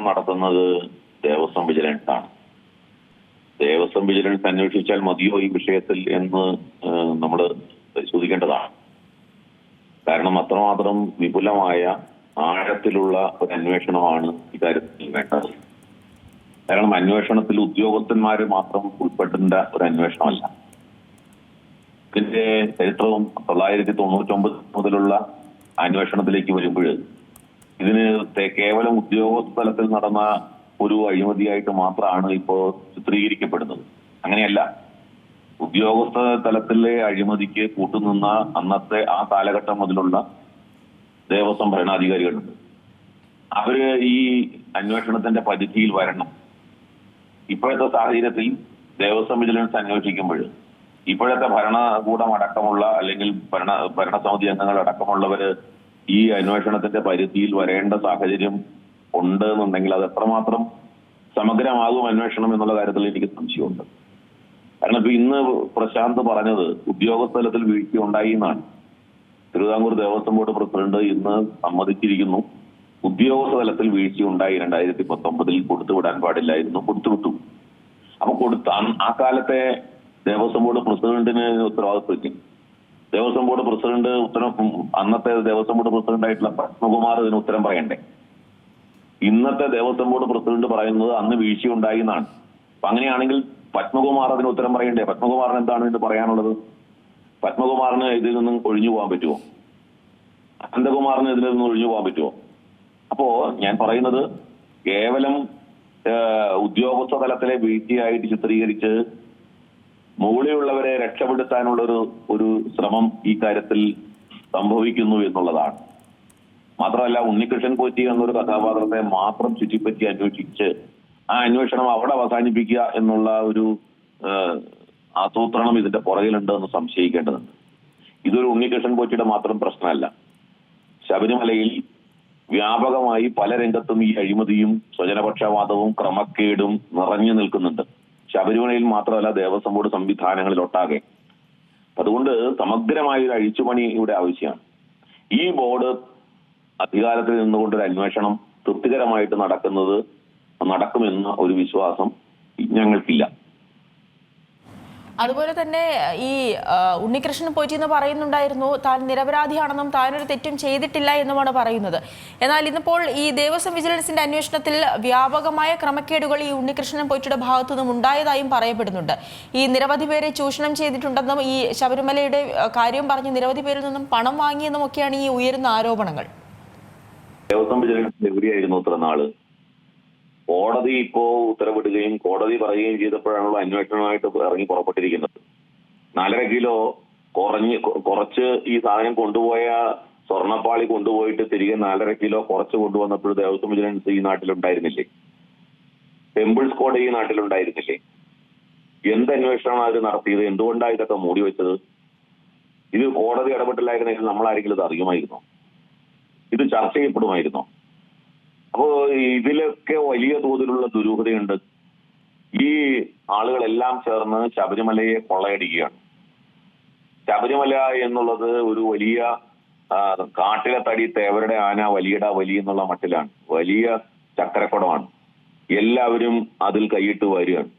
നടത്തുന്നത് ദേവസ്വം വിജിലൻസ് ആണ്. ദേവസ്വം വിജിലൻസ് അന്വേഷിച്ചാൽ മതിയോ ഈ വിഷയത്തിൽ എന്ന് നമ്മൾ പരിശോധിക്കേണ്ടതാണ്. കാരണം അത്രമാത്രം വിപുലമായ ആഴത്തിലുള്ള ഒരു അന്വേഷണമാണ് ഇക്കാര്യത്തിൽ വേണ്ടത്. കാരണം അന്വേഷണത്തിൽ ഉദ്യോഗസ്ഥന്മാര് മാത്രം ഉൾപ്പെടേണ്ട ഒരു അന്വേഷണമല്ല. ഇതിന്റെ ചരിത്രവും 1999 മുതലുള്ള അന്വേഷണത്തിലേക്ക് വരുമ്പോൾ ഇതിന് കേവലം ഉദ്യോഗസ്ഥ തലത്തിൽ നടന്ന ഒരു അഴിമതിയായിട്ട് മാത്രമാണ് ഇപ്പോ ചിത്രീകരിക്കപ്പെടുന്നത്. അങ്ങനെയല്ല. ഉദ്യോഗസ്ഥ തലത്തിലെ അഴിമതിക്ക് കൂട്ടുനിന്ന അന്നത്തെ ആ കാലഘട്ടം മുതലുള്ള ദേവസ്വം ഭരണാധികാരികളുണ്ട്. അവര് ഈ അന്വേഷണത്തിന്റെ പരിധിയിൽ വരണം. ഇപ്പോഴത്തെ സാഹചര്യത്തിൽ ദേവസ്വം വിജിലൻസ് അന്വേഷിക്കുമ്പോൾ ഇപ്പോഴത്തെ ഭരണകൂടം അടക്കമുള്ള അല്ലെങ്കിൽ ഭരണസമിതി അംഗങ്ങൾ അടക്കമുള്ളവര് ഈ അന്വേഷണത്തിന്റെ പരിധിയിൽ വരേണ്ട സാഹചര്യം ഉണ്ട് എന്നുണ്ടെങ്കിൽ അത് എത്രമാത്രം സമഗ്രമാകും അന്വേഷണം എന്നുള്ള കാര്യത്തിൽ എനിക്ക് സംശയമുണ്ട്. കാരണം ഇപ്പൊ ഇന്ന് പ്രശാന്ത് പറഞ്ഞത് ഉദ്യോഗസ്ഥ തലത്തിൽ വീഴ്ച ഉണ്ടായി എന്നാണ്. തിരുവിതാംകൂർ ദേവസ്വം ബോർഡ് പ്രസിഡന്റ് ഇന്ന് സമ്മതിച്ചിരിക്കുന്നു ഉദ്യോഗസ്ഥ തലത്തിൽ വീഴ്ച ഉണ്ടായി, 2019 കൊടുത്തുവിടാൻ പാടില്ലായിരുന്നു, കൊടുത്തുവിട്ടു. അപ്പൊ ആ കാലത്തെ ദേവസ്വം ബോർഡ് പ്രസിഡന്റിന് ഉത്തരവാദിത്വം. ദേവസ്വം ബോർഡ് പ്രസിഡന്റ് അന്നത്തെ ദേവസ്വം ബോർഡ് പ്രസിഡന്റായിട്ടുള്ള പത്മകുമാർ ഇതിന് ഉത്തരം പറയണ്ടേ? ഇന്നത്തെ ദേവസ്വം ബോർഡ് പ്രസിഡന്റ് പറയുന്നത് അന്ന് വീഴ്ച ഉണ്ടായി എന്നാണ്. അപ്പൊ അങ്ങനെയാണെങ്കിൽ പത്മകുമാർ അതിന് ഉത്തരം പറയണ്ടേ? പത്മകുമാറിന് എന്താണ് ഇത് പറയാനുള്ളത്? പത്മകുമാറിന് ഇതിൽ നിന്നും ഒഴിഞ്ഞു പോകാൻ പറ്റുമോ? അനന്തകുമാറിന് ഇതിൽ നിന്നും ഒഴിഞ്ഞു പോകാൻ പറ്റുമോ? അപ്പോ ഞാൻ പറയുന്നത് കേവലം ഉദ്യോഗസ്ഥ തലത്തിലെ വീഴ്ചയായിട്ട് ചിത്രീകരിച്ച് മുകളിലുള്ളവരെ രക്ഷപ്പെടുത്താനുള്ള ഒരു ശ്രമം ഈ കാര്യത്തിൽ സംഭവിക്കുന്നു എന്നുള്ളതാണ്. മാത്രമല്ല, ഉണ്ണികൃഷ്ണൻ പോറ്റി എന്നൊരു കഥാപാത്രത്തെ മാത്രം ചുറ്റിപ്പറ്റി അന്വേഷിച്ച് ആ അന്വേഷണം അവിടെ അവസാനിപ്പിക്കുക എന്നുള്ള ഒരു ആസൂത്രണം ഇതിന്റെ പുറകിലുണ്ട് എന്ന് സംശയിക്കേണ്ടതുണ്ട്. ഇതൊരു ഉണ്ണികൃഷ്ണൻ പോറ്റിയുടെ മാത്രം പ്രശ്നമല്ല. ശബരിമലയിൽ വ്യാപകമായി പല രംഗത്തും ഈ അഴിമതിയും സ്വജനപക്ഷപാതവും ക്രമക്കേടും നിറഞ്ഞു നിൽക്കുന്നുണ്ട്. ശബരിമലയിൽ മാത്രമല്ല, ദേവസ്വം ബോർഡ് സംവിധാനങ്ങളിലൊട്ടാകെ. അതുകൊണ്ട് സമഗ്രമായ ഒരു അഴിച്ചുപണി ഇവിടെ ആവശ്യമാണ്. ഈ ബോർഡ് അധികാരത്തിൽ നിന്നുകൊണ്ടൊരു അന്വേഷണം തൃപ്തികരമായിട്ട് നടക്കുമെന്ന ഒരു വിശ്വാസം ഞങ്ങൾക്കില്ല. അതുപോലെ തന്നെ ഈ ഉണ്ണികൃഷ്ണൻ പോറ്റി എന്ന് പറയുന്നുണ്ടായിരുന്നു താൻ നിരപരാധിയാണെന്നും താനൊരു തെറ്റും ചെയ്തിട്ടില്ല എന്നുമാണ് പറയുന്നത്. എന്നാൽ ഇന്നിപ്പോൾ ഈ ദേവസ്വം വിജിലൻസിന്റെ അന്വേഷണത്തിൽ വ്യാപകമായ ക്രമക്കേടുകൾ ഈ ഉണ്ണികൃഷ്ണൻ പോറ്റിയുടെ ഭാഗത്തു നിന്നും ഉണ്ടായതായും പറയപ്പെടുന്നുണ്ട്. ഈ നിരവധി പേരെ ചൂഷണം ചെയ്തിട്ടുണ്ടെന്നും ഈ ശബരിമലയുടെ കാര്യം പറഞ്ഞ് നിരവധി പേരിൽ നിന്നും പണം വാങ്ങിയെന്നും ഒക്കെയാണ് ഈ ഉയരുന്ന ആരോപണങ്ങൾ. ദേവസ്വം വിജിലൻസ് എവിടെയായിരുന്നു ഇത്ര നാള്? കോടതി ഇപ്പോ ഉത്തരവിടുകയും കോടതി പറയുകയും ചെയ്തപ്പോഴാണല്ലോ അന്വേഷണമായിട്ട് ഇറങ്ങി പുറപ്പെട്ടിരിക്കുന്നത്. 4.5 കിലോ കുറച്ച് ഈ സാധനം കൊണ്ടുപോയ സ്വർണ്ണപ്പാളി കൊണ്ടുപോയിട്ട് തിരികെ 4.5 കിലോ കുറച്ച് കൊണ്ടുവന്നപ്പോൾ ദേവസ്വം വിജിലൻസ് ഈ നാട്ടിലുണ്ടായിരുന്നില്ലേ? ടെമ്പിൾസ് കോഡ് ഈ നാട്ടിലുണ്ടായിരുന്നില്ലേ? എന്ത് അന്വേഷണമാണ് അവർ നടത്തിയത്? എന്തുകൊണ്ടാണ് ഇതൊക്കെ മൂടി വെച്ചത്? ഇത് കോടതി ഇടപെട്ടില്ലായിരുന്നെങ്കിൽ നമ്മൾ ആരെങ്കിലും ഇത് അറിയുമായിരുന്നോ? ഇത് ചർച്ച ചെയ്യപ്പെടുമായിരുന്നോ? അപ്പോ ഇതിലൊക്കെ വലിയ തോതിലുള്ള ദുരൂഹതയുണ്ട്. ഈ ആളുകളെല്ലാം ചേർന്ന് ശബരിമലയെ കൊള്ളയടിക്കുകയാണ്. ശബരിമല എന്നുള്ളത് ഒരു വലിയ കാട്ടിലെ തടി തേവരുടെ ആന വലിയട വലിയ എന്നുള്ള മട്ടിലാണ്. വലിയ ചക്കരക്കുടമാണ്. എല്ലാവരും അതിൽ കൈയിട്ട് വരികയാണ്.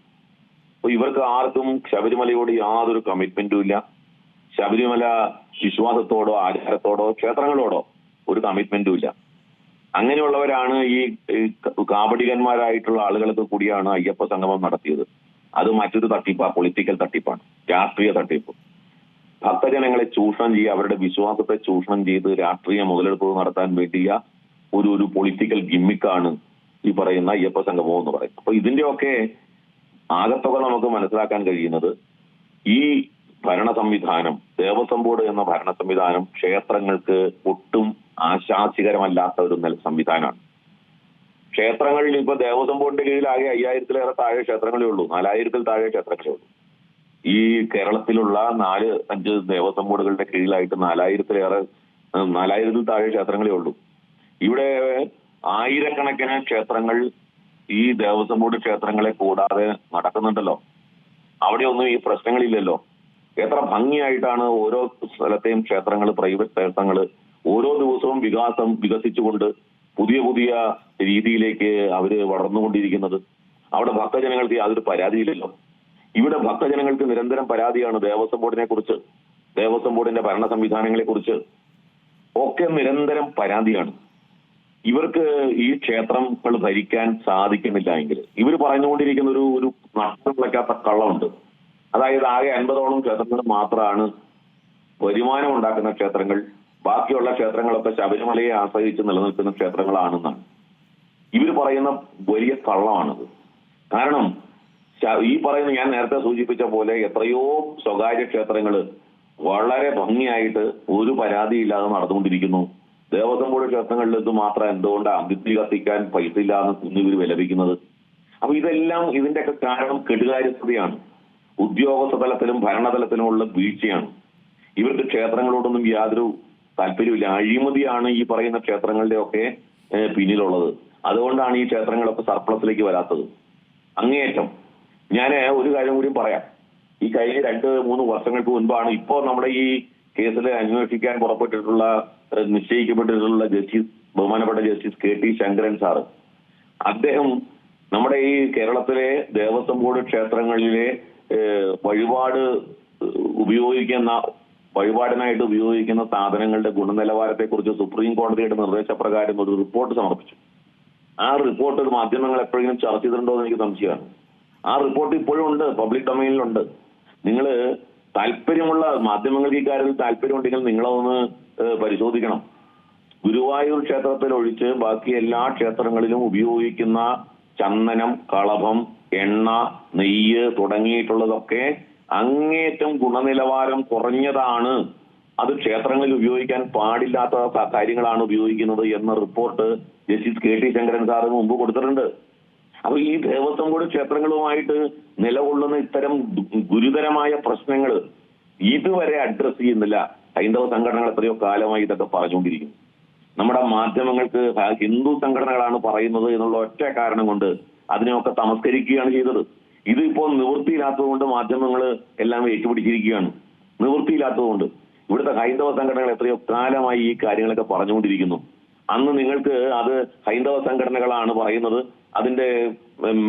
അപ്പൊ ഇവർക്ക് ആർക്കും ശബരിമലയോട് യാതൊരു കമ്മിറ്റ്മെന്റും ഇല്ല. ശബരിമല വിശ്വാസത്തോടോ ആചാരത്തോടോ ക്ഷേത്രങ്ങളോടോ ഒരു കമ്മിറ്റ്മെന്റും ഇല്ല. അങ്ങനെയുള്ളവരാണ് ഈ കാപടികന്മാരായിട്ടുള്ള ആളുകൾക്ക് കൂടിയാണ് അയ്യപ്പ സംഗമം നടത്തിയത്. അത് മറ്റൊരു തട്ടിപ്പാണ്, പൊളിറ്റിക്കൽ തട്ടിപ്പാണ്, രാഷ്ട്രീയ തട്ടിപ്പ്. ഭക്തജനങ്ങളെ ചൂഷണം ചെയ്യുക, അവരുടെ വിശ്വാസത്തെ ചൂഷണം ചെയ്ത് രാഷ്ട്രീയ മുതലെടുപ്പ് നടത്താൻ വേണ്ടിയ ഒരു പൊളിറ്റിക്കൽ ഗിമ്മിക്കാണ് ഈ പറയുന്ന അയ്യപ്പ സംഗമം എന്ന് പറയുന്നത്. അപ്പൊ ഇതിന്റെയൊക്കെ ആകത്തുക നമുക്ക് മനസ്സിലാക്കാൻ കഴിയുന്നത് ഈ ഭരണ സംവിധാനം, ദേവസ്വം ബോർഡ് എന്ന ഭരണ സംവിധാനം ക്ഷേത്രങ്ങൾക്ക് ഒട്ടും ആശാസ്യകരമല്ലാത്ത ഒരു സംവിധാനമാണ്. ക്ഷേത്രങ്ങളിൽ ഇപ്പൊ ദേവസ്വം ബോർഡിന്റെ കീഴിൽ ആകെ 5000-ലേറെ താഴെ ക്ഷേത്രങ്ങളേ ഉള്ളൂ, 4000-ൽ താഴെ ക്ഷേത്രങ്ങളേ ഉള്ളൂ. ഈ കേരളത്തിലുള്ള 4-5 ദേവസ്വം ബോർഡുകളുടെ കീഴിലായിട്ട് 4000-ൽ താഴെ ക്ഷേത്രങ്ങളേ ഉള്ളൂ. ഇവിടെ ആയിരക്കണക്കിന് ക്ഷേത്രങ്ങൾ ഈ ദേവസ്വം ബോർഡ് ക്ഷേത്രങ്ങളെ കൂടാതെ നടക്കുന്നുണ്ടല്ലോ. അവിടെയൊന്നും ഈ പ്രശ്നങ്ങളില്ലല്ലോ. എത്ര ഭംഗിയായിട്ടാണ് ഓരോ സ്ഥലത്തെയും ക്ഷേത്രങ്ങൾ, പ്രൈവറ്റ് ക്ഷേത്രങ്ങൾ ഓരോ ദിവസവും വികസിച്ചുകൊണ്ട് പുതിയ പുതിയ രീതിയിലേക്ക് അവര് വളർന്നുകൊണ്ടിരിക്കുന്നത്. അവിടെ ഭക്തജനങ്ങൾക്ക് യാതൊരു പരാതിയില്ലല്ലോ. ഇവിടെ ഭക്തജനങ്ങൾക്ക് നിരന്തരം പരാതിയാണ് ദേവസ്വം ബോർഡിനെ കുറിച്ച്, ദേവസ്വം ബോർഡിന്റെ ഭരണ സംവിധാനങ്ങളെ കുറിച്ച് ഒക്കെ നിരന്തരം പരാതിയാണ്. ഇവർക്ക് ഈ ക്ഷേത്രങ്ങൾ ഭരിക്കാൻ സാധിക്കുന്നില്ല എങ്കിൽ ഇവർ പറഞ്ഞുകൊണ്ടിരിക്കുന്ന ഒരു നഷ്ടം വയ്ക്കാത്ത കള്ളമുണ്ട്. അതായത് ആകെ 50ഓളം ക്ഷേത്രങ്ങൾ മാത്രമാണ് വരുമാനം ഉണ്ടാക്കുന്ന ക്ഷേത്രങ്ങൾ, ബാക്കിയുള്ള ക്ഷേത്രങ്ങളൊക്കെ ശബരിമലയെ ആശ്രയിച്ച് നിലനിൽക്കുന്ന ക്ഷേത്രങ്ങളാണെന്നാണ് ഇവർ പറയുന്ന വലിയ കള്ളമാണത്. കാരണം ഈ പറയുന്ന ഞാൻ നേരത്തെ സൂചിപ്പിച്ച പോലെ എത്രയോ സ്വകാര്യ ക്ഷേത്രങ്ങൾ വളരെ ഭംഗിയായിട്ട് ഒരു പരാതിയില്ലാതെ നടന്നുകൊണ്ടിരിക്കുന്നു. ദേവസ്വം ബോർഡ് ക്ഷേത്രങ്ങളിൽ ഇത് മാത്രം എന്തുകൊണ്ടാണ് അന്തിത്തി കത്തിക്കാൻ പൈസ ഇല്ലാന്ന് ഇവർ വിലപിക്കുന്നത്? അപ്പൊ ഇതെല്ലാം ഇതിന്റെയൊക്കെ കാരണം കെടുകാര്യസ്ഥതയാണ്, ഉദ്യോഗസ്ഥ തലത്തിലും ഭരണതലത്തിലുമുള്ള വീഴ്ചയാണ്. ഇവർക്ക് ക്ഷേത്രങ്ങളോടൊന്നും യാതൊരു താല്പര്യമില്ല. അഴിമതിയാണ് ഈ പറയുന്ന ക്ഷേത്രങ്ങളുടെ ഒക്കെ പിന്നിലുള്ളത്. അതുകൊണ്ടാണ് ഈ ക്ഷേത്രങ്ങളൊക്കെ സർപ്ലസിലേക്ക് വരാത്തത്. അങ്ങേയറ്റം ഞാൻ ഒരു കാര്യം കൂടി പറയാം. ഈ കഴിഞ്ഞ 2-3 വർഷങ്ങൾക്ക് മുൻപാണ് ഇപ്പോൾ നമ്മുടെ ഈ കേസിൽ അന്വേഷിക്കാൻ പുറപ്പെട്ടിട്ടുള്ള നിശ്ചയിക്കപ്പെട്ടിട്ടുള്ള ബഹുമാനപ്പെട്ട ജസ്റ്റിസ് KT ശങ്കരൻ സാറ്, അദ്ദേഹം നമ്മുടെ ഈ കേരളത്തിലെ ദേവസ്വം ബോർഡ് ക്ഷേത്രങ്ങളിലെ വഴിപാടിനായിട്ട് ഉപയോഗിക്കുന്ന സാധനങ്ങളുടെ ഗുണനിലവാരത്തെ കുറിച്ച് സുപ്രീം കോടതിയുടെ നിർദ്ദേശപ്രകാരം ഒരു റിപ്പോർട്ട് സമർപ്പിച്ചു. ആ റിപ്പോർട്ട് മാധ്യമങ്ങൾ എപ്പോഴെങ്കിലും ചർച്ച ചെയ്തിട്ടുണ്ടോ എന്ന് എനിക്ക് സംശയമാണ്. ആ റിപ്പോർട്ട് ഇപ്പോഴും ഉണ്ട്, പബ്ലിക് ഡൊമൈനിലുണ്ട്. നിങ്ങൾ താല്പര്യമുള്ള മാധ്യമങ്ങൾക്ക് ഇക്കാര്യത്തിൽ താല്പര്യമുണ്ടെങ്കിൽ നിങ്ങളതൊന്ന് പരിശോധിക്കണം. ഗുരുവായൂർ ക്ഷേത്രത്തിൽ ഒഴിച്ച് ബാക്കി എല്ലാ ക്ഷേത്രങ്ങളിലും ഉപയോഗിക്കുന്ന ചന്ദനം, കളഭം, എണ്ണ, നെയ്യ് തുടങ്ങിയിട്ടുള്ളതൊക്കെ അങ്ങേറ്റം ഗുണനിലവാരം കുറഞ്ഞതാണ്. അത് ക്ഷേത്രങ്ങളിൽ ഉപയോഗിക്കാൻ പാടില്ലാത്ത കാര്യങ്ങളാണ് ഉപയോഗിക്കുന്നത് എന്ന report justice KT Sankaran sir മുമ്പ് കൊടുത്തിട്ടുണ്ട്. അപ്പൊ ഈ ദേവസ്വം ബോർഡ് ക്ഷേത്രങ്ങളുമായിട്ട് നിലകൊള്ളുന്ന ഇത്തരം ഗുരുതരമായ പ്രശ്നങ്ങൾ ഇതുവരെ അഡ്രസ് ചെയ്യുന്നില്ല. ഹൈന്ദവ സംഘടനകൾ എത്രയോ കാലമായി ഇതൊക്കെ പറഞ്ഞുകൊണ്ടിരിക്കുന്നു. നമ്മുടെ മാധ്യമങ്ങൾക്ക് ഹിന്ദു സംഘടനകളാണ് പറയുന്നത് എന്നുള്ള ഒറ്റ കാരണം കൊണ്ട് അതിനെയൊക്കെ തമസ്കരിക്കുകയാണ് ചെയ്തത്. ഇതിപ്പോൾ നിവൃത്തിയില്ലാത്തതുകൊണ്ട് മാധ്യമങ്ങൾ എല്ലാം ഏറ്റുപിടിച്ചിരിക്കുകയാണ്. നിവൃത്തിയില്ലാത്തതുകൊണ്ട് ഇവിടുത്തെ ഹൈന്ദവ സംഘടനകൾ എത്രയോ കാലമായി ഈ കാര്യങ്ങളൊക്കെ പറഞ്ഞുകൊണ്ടിരിക്കുന്നു. അന്ന് നിങ്ങൾക്ക് അത് ഹൈന്ദവ സംഘടനകളാണ് പറയുന്നത്, അതിന്റെ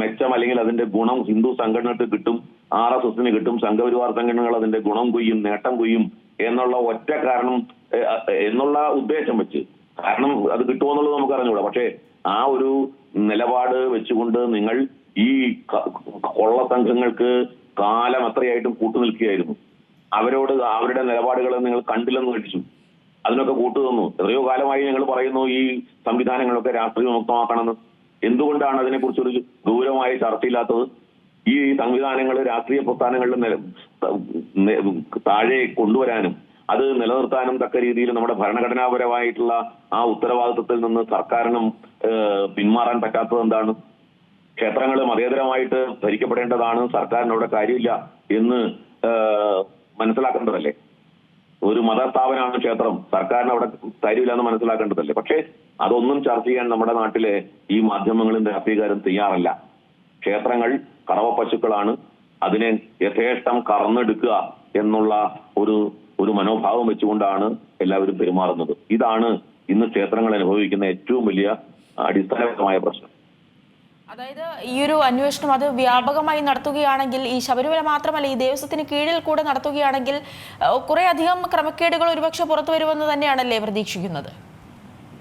മെച്ചം അല്ലെങ്കിൽ അതിന്റെ ഗുണം ഹിന്ദു സംഘടനകൾക്ക് കിട്ടും, RSSന് കിട്ടും, സംഘപരിവാർ സംഘടനകൾ അതിന്റെ ഗുണം കൊയ്യും, നേട്ടം കൊയ്യും എന്നുള്ള ഒറ്റ കാരണം എന്നുള്ള ഉദ്ദേശം വെച്ച്, കാരണം അത് കിട്ടുമെന്നുള്ളത് നമുക്ക് അറിഞ്ഞുകൂടാ. പക്ഷേ ആ ഒരു നിലപാട് വെച്ചുകൊണ്ട് നിങ്ങൾ ഈ കൊള്ള സംഘങ്ങൾക്ക് കാലം എത്രയായിട്ടും കൂട്ടുനിൽക്കുകയായിരുന്നു. അവരോട് അവരുടെ നിലപാടുകൾ നിങ്ങൾ കണ്ടില്ലെന്ന് കഴിച്ചു, അതിനൊക്കെ കൂട്ടുതന്നു. എത്രയോ കാലമായി ഞങ്ങൾ പറയുന്നു ഈ സംവിധാനങ്ങളൊക്കെ രാഷ്ട്രീയ മുക്തമാക്കണമെന്ന്. എന്തുകൊണ്ടാണ് അതിനെക്കുറിച്ചൊരു ഗൗരവമായ ചർച്ചയില്ലാത്തത്? ഈ സംവിധാനങ്ങൾ രാഷ്ട്രീയ പ്രസ്ഥാനങ്ങളിൽ താഴെ കൊണ്ടുവരാനും അത് നിലനിർത്താനും തക്ക രീതിയിൽ നമ്മുടെ ഭരണഘടനാപരമായിട്ടുള്ള ആ ഉത്തരവാദിത്വത്തിൽ നിന്ന് സർക്കാരിനും പിന്മാറാൻ പറ്റാത്തത് എന്താണ്? ക്ഷേത്രങ്ങൾ മതേതരമായിട്ട് ഭരിക്കപ്പെടേണ്ടതാണ്, സർക്കാരിന് അവിടെ കാര്യമില്ല എന്ന് മനസ്സിലാക്കേണ്ടതല്ലേ? ഒരു മതസ്ഥാപനമാണ് ക്ഷേത്രം, സർക്കാരിന് അവിടെ കാര്യമില്ല എന്ന് മനസ്സിലാക്കേണ്ടതല്ലേ? പക്ഷേ അതൊന്നും ചർച്ച ചെയ്യാൻ നമ്മുടെ നാട്ടിലെ ഈ മാധ്യമങ്ങളും രാഷ്ട്രീയക്കാരും തയ്യാറല്ല. ക്ഷേത്രങ്ങൾ കറവപ്പശുക്കളാണ്, അതിനെ യഥേഷ്ടം കറന്നെടുക്കുക എന്നുള്ള ഒരു മനോഭാവം വെച്ചുകൊണ്ടാണ് എല്ലാവരും പെരുമാറുന്നത്. ഇതാണ് ഇന്ന് ക്ഷേത്രങ്ങൾ അനുഭവിക്കുന്ന ഏറ്റവും വലിയ അടിസ്ഥാനപരമായ പ്രശ്നം. അതായത് ഈ ഒരു അന്വേഷണം അത് വ്യാപകമായി നടത്തുകയാണെങ്കിൽ, ഈ ശബരിമല മാത്രമല്ല ഈ ദേവസ്വത്തിന് കീഴിൽ കൂടെ നടത്തുകയാണെങ്കിൽ കുറെ അധികം ക്രമക്കേടുകൾ ഒരുപക്ഷെ പുറത്തു വരുമെന്ന് തന്നെയാണല്ലേ പ്രതീക്ഷിക്കുന്നത്?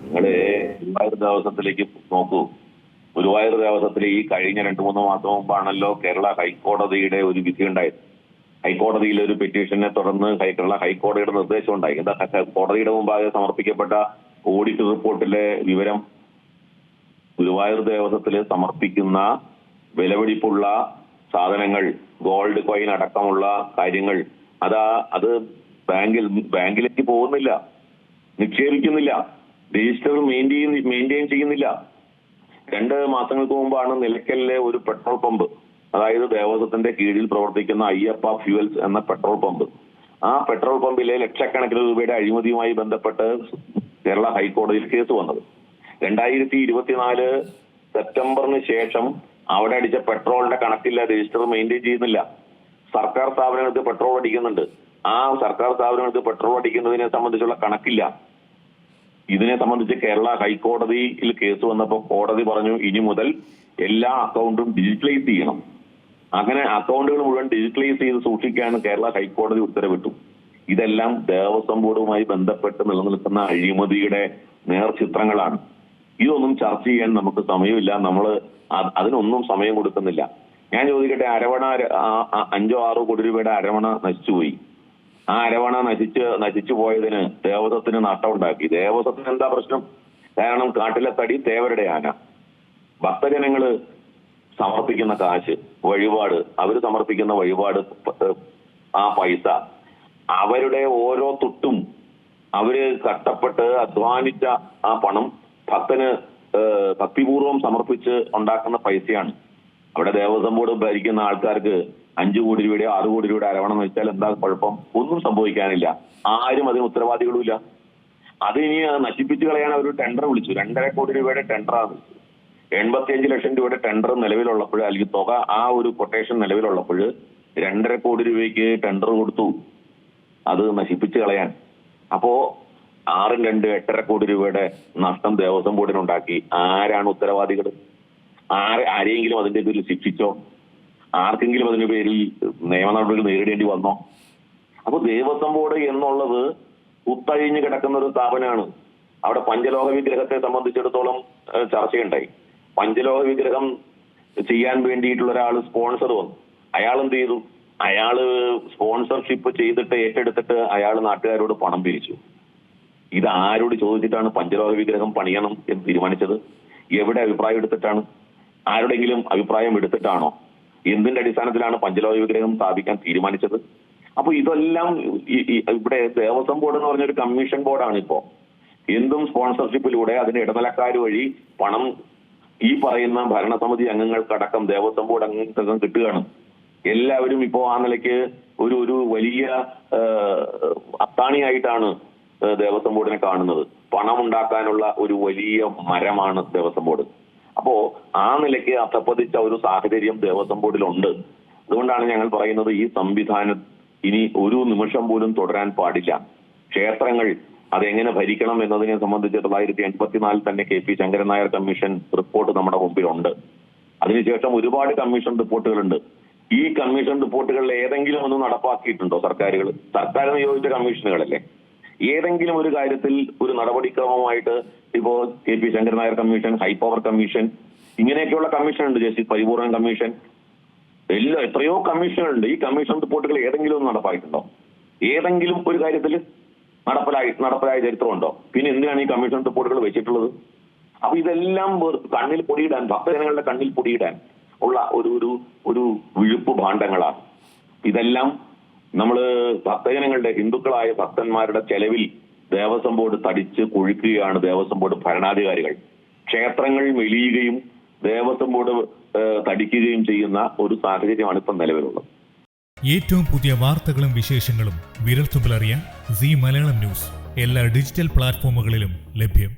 നിങ്ങള് ഗുരുവായൂർ ദേവസ്വത്തിലേക്ക് നോക്കൂ. ഗുരുവായൂർ ദേവസ്വത്തിൽ ഈ കഴിഞ്ഞ 2-3 മാസം മുമ്പാണല്ലോ കേരള ഹൈക്കോടതിയുടെ ഒരു വിധി ഉണ്ടായത്. ഹൈക്കോടതിയിലെ ഒരു പെറ്റീഷനെ തുടർന്ന് കേരള ഹൈക്കോടതിയുടെ നിർദ്ദേശം ഉണ്ടായി. എന്താ കോടതിയുടെ മുമ്പാകെ സമർപ്പിക്കപ്പെട്ട ഓഡിറ്റ് റിപ്പോർട്ടിലെ വിവരം? ഗുരുവായൂർ ദേവസ്വത്തിൽ സമർപ്പിക്കുന്ന വിലപിടിപ്പുള്ള സാധനങ്ങൾ, ഗോൾഡ് കോയിൻ അടക്കമുള്ള കാര്യങ്ങൾ, അത് ബാങ്കിലേക്ക് പോകുന്നില്ല, നിക്ഷേപിക്കുന്നില്ല, രജിസ്റ്റർ മെയിൻറ്റെയിൻ ചെയ്യുന്നില്ല. 2 മാസങ്ങൾക്ക് മുമ്പാണ് നിലയ്ക്കലിലെ ഒരു പെട്രോൾ പമ്പ്, അതായത് ദേവസ്വത്തിന്റെ കീഴിൽ പ്രവർത്തിക്കുന്ന അയ്യപ്പ ഫ്യൂവൽസ് എന്ന പെട്രോൾ പമ്പ്, ആ പെട്രോൾ പമ്പിലെ ലക്ഷക്കണക്കിന് രൂപയുടെ അഴിമതിയുമായി ബന്ധപ്പെട്ട് കേരള ഹൈക്കോടതിയിൽ കേസ് വന്നത്. 2024 സെപ്റ്റംബറിന് ശേഷം അവിടെ അടിച്ച പെട്രോളിന്റെ കണക്കില്ല, രജിസ്റ്റർ മെയിൻറ്റെയിൻ ചെയ്യുന്നില്ല. സർക്കാർ സ്ഥാപനങ്ങൾക്ക് പെട്രോൾ അടിക്കുന്നുണ്ട്, ആ സർക്കാർ സ്ഥാപനങ്ങൾക്ക് പെട്രോൾ അടിക്കുന്നതിനെ സംബന്ധിച്ചുള്ള കണക്കില്ല. ഇതിനെ സംബന്ധിച്ച് കേരള ഹൈക്കോടതിയിൽ കേസ് വന്നപ്പോൾ കോടതി പറഞ്ഞു ഇനി മുതൽ എല്ലാ അക്കൗണ്ടും ഡിജിറ്റലൈസ് ചെയ്യണം. അങ്ങനെ അക്കൗണ്ടുകൾ മുഴുവൻ ഡിജിറ്റലൈസ് ചെയ്ത് സൂക്ഷിക്കാൻ കേരള ഹൈക്കോടതി ഉത്തരവിട്ടു. ഇതെല്ലാം ദേവസ്വം ബോർഡുമായി ബന്ധപ്പെട്ട് നിലനിൽക്കുന്ന അഴിമതിയുടെ നേർചിത്രങ്ങളാണ്. ഇതൊന്നും ചർച്ച ചെയ്യാൻ നമുക്ക് സമയമില്ല. നമ്മൾ അതിനൊന്നും സമയം കൊടുക്കുന്നില്ല. ഞാൻ ചോദിക്കട്ടെ, അരവണ 5-6 കോടി രൂപയുടെ അരവണ നശിച്ചുപോയി. ആ അരവണ നശിച്ചു പോയതിന് ദേവസ്വത്തിന് നഷ്ടമുണ്ടാക്കി. ദേവസ്വത്തിന് എന്താ പ്രശ്നം? കാരണം കാട്ടിലെ തടി തേവരുടെ ആന. ഭക്തജനങ്ങള് സമർപ്പിക്കുന്ന കാശ്, വഴിപാട്, അവര് സമർപ്പിക്കുന്ന വഴിപാട്, ആ പൈസ, അവരുടെ ഓരോ തുട്ടും അവര് കഷ്ടപ്പെട്ട് അധ്വാനിച്ച ആ പണം ഭക്തന് ഭക്തിപൂർവ്വം സമർപ്പിച്ച് ഉണ്ടാക്കുന്ന പൈസയാണ്. അവിടെ ദേവസ്വം ബോർഡ് ഭരിക്കുന്ന ആൾക്കാർക്ക് 5 കോടി രൂപയുടെയോ 6 കോടി രൂപയുടെ അരവണം വെച്ചാൽ എന്താ കുഴപ്പം? ഒന്നും സംഭവിക്കാനില്ല. ആരും അതിന് ഉത്തരവാദികളുമില്ല. അതിനി നശിപ്പിച്ചു കളയാൻ അവർ ടെൻഡർ വിളിച്ചു. 2.5 കോടി രൂപയുടെ ടെൻഡറാണ് വിളിച്ചത്. 85 ലക്ഷം രൂപയുടെ ടെൻഡർ നിലവിലുള്ളപ്പോൾ, അല്ലെങ്കിൽ തുക, ആ ഒരു കൊട്ടേഷൻ നിലവിലുള്ളപ്പോൾ 2.5 കോടി രൂപയ്ക്ക് ടെൻഡർ കൊടുത്തു അത് നശിപ്പിച്ചു കളയാൻ. അപ്പോ 6-2 8.5 കോടി രൂപയുടെ നഷ്ടം ദേവസ്വം ബോർഡിനുണ്ടാക്കി. ആരാണ് ഉത്തരവാദികൾ? ആരെങ്കിലും അതിന്റെ പേരിൽ ശിക്ഷിച്ചോ? ആർക്കെങ്കിലും അതിന്റെ പേരിൽ നിയമ നടപടികൾ നേരിടേണ്ടി വന്നോ? അപ്പൊ ദേവസ്വം ബോർഡ് എന്നുള്ളത് കുത്തഴിഞ്ഞ് കിടക്കുന്ന ഒരു സ്ഥാപനമാണ്. അവിടെ പഞ്ചലോഹ വിഗ്രഹത്തെ സംബന്ധിച്ചിടത്തോളം ചർച്ചയുണ്ടായി. പഞ്ചലോഹ വിഗ്രഹം ചെയ്യാൻ വേണ്ടിയിട്ടുള്ള ഒരാൾ സ്പോൺസർ വന്നു. അയാൾ എന്ത് ചെയ്തു? അയാള് സ്പോൺസർഷിപ്പ് ചെയ്തിട്ട് ഏറ്റെടുത്തിട്ട് അയാൾ നാട്ടുകാരോട് പണം പിരിച്ചു. ഇത് ആരോട് ചോദിച്ചിട്ടാണ് പഞ്ചലോഹ വിഗ്രഹം പണിയണം എന്ന് തീരുമാനിച്ചത്? എവിടെ അഭിപ്രായം എടുത്തിട്ടാണ്? ആരുടെങ്കിലും അഭിപ്രായം എടുത്തിട്ടാണോ? എന്തിന്റെ അടിസ്ഥാനത്തിലാണ് പഞ്ചലോഹ വിഗ്രഹം സ്ഥാപിക്കാൻ തീരുമാനിച്ചത്? അപ്പൊ ഇതെല്ലാം ഇവിടെ ദേവസ്വം ബോർഡ് എന്ന് പറഞ്ഞൊരു കമ്മീഷൻ ബോർഡാണ്. ഇപ്പോ എന്തും സ്പോൺസർഷിപ്പിലൂടെ അതിന്റെ ഇടനിലക്കാർ വഴി പണം ഈ പറയുന്ന ഭരണസമിതി അംഗങ്ങൾക്കടക്കം ദേവസ്വം ബോർഡ് അംഗങ്ങൾക്കകം കിട്ടുകയാണ്. എല്ലാവരും ഇപ്പോ ആ നിലയ്ക്ക് ഒരു വലിയ അത്താണിയായിട്ടാണ് ദേവസ്വം ബോർഡിനെ കാണുന്നത്. പണം ഉണ്ടാക്കാനുള്ള ഒരു വലിയ മരമാണ് ദേവസ്വം ബോർഡ്. അപ്പോ ആ നിലയ്ക്ക് അധപ്പതിച്ച ഒരു സാഹചര്യം ദേവസ്വം ബോർഡിലുണ്ട്. അതുകൊണ്ടാണ് ഞങ്ങൾ പറയുന്നത് ഈ സംവിധാനം ഇനി ഒരു നിമിഷം പോലും തുടരാൻ പാടില്ല. ക്ഷേത്രങ്ങൾ അതെങ്ങനെ ഭരിക്കണം എന്നതിനെ സംബന്ധിച്ച് 1984 തന്നെ KP Sankaran Nair commission report നമ്മുടെ മുമ്പിലുണ്ട്. അതിനുശേഷം ഒരുപാട് കമ്മീഷൻ റിപ്പോർട്ടുകളുണ്ട്. ഈ കമ്മീഷൻ റിപ്പോർട്ടുകളിൽ ഏതെങ്കിലും ഒന്ന് നടപ്പാക്കിയിട്ടുണ്ടോ സർക്കാർ നിയോഗിച്ച കമ്മീഷനുകളല്ലേ? ഏതെങ്കിലും ഒരു കാര്യത്തിൽ ഒരു നടപടിക്രമമായിട്ട് ഇപ്പോ KP Sankaran Nair commission, high power commission, ഇങ്ങനെയൊക്കെയുള്ള കമ്മീഷൻ ഉണ്ട്, ജസ്റ്റിസ് പരിപൂർണൻ കമ്മീഷൻ, എത്രയോ കമ്മീഷനുകളുണ്ട്. ഈ കമ്മീഷൻ റിപ്പോർട്ടുകൾ ഏതെങ്കിലും ഒന്ന് നടപ്പായിട്ടുണ്ടോ? ഏതെങ്കിലും ഒരു കാര്യത്തിൽ നടപ്പിലായ ചരിത്രമുണ്ടോ? പിന്നെ എന്തിനാണ് ഈ കമ്മീഷൻ റിപ്പോർട്ടുകൾ വെച്ചിട്ടുള്ളത്? അപ്പൊ ഇതെല്ലാം കണ്ണിൽ പൊടിയിടാൻ, ഭക്തജനങ്ങളുടെ കണ്ണിൽ പൊടിയിടാൻ ഉള്ള ഒരു വിഴുപ്പ് ഭാണ്ഡങ്ങളാണ്. ഇതെല്ലാം നമ്മള് ഭക്തജനങ്ങളുടെ, ഹിന്ദുക്കളായ ഭക്തന്മാരുടെ ചെലവിൽ ദേവസ്വം ബോർഡ് തടിച്ച് കൊഴുക്കുകയാണ്. ദേവസ്വം ബോർഡ് ഭരണാധികാരികൾ ക്ഷേത്രങ്ങൾ മെലിയുകയും ദേവസ്വം ബോർഡ് തടിക്കുകയും ചെയ്യുന്ന ഒരു സാഹചര്യമാണ് ഇപ്പം നിലവിലുള്ളത്. ഏറ്റവും പുതിയ വാർത്തകളും വിശേഷങ്ങളും വിരൽത്തുമ്പിലറിയാൻ സീ മലയാളം ന്യൂസ് എല്ലാ ഡിജിറ്റൽ പ്ലാറ്റ്ഫോമുകളിലും ലഭ്യം.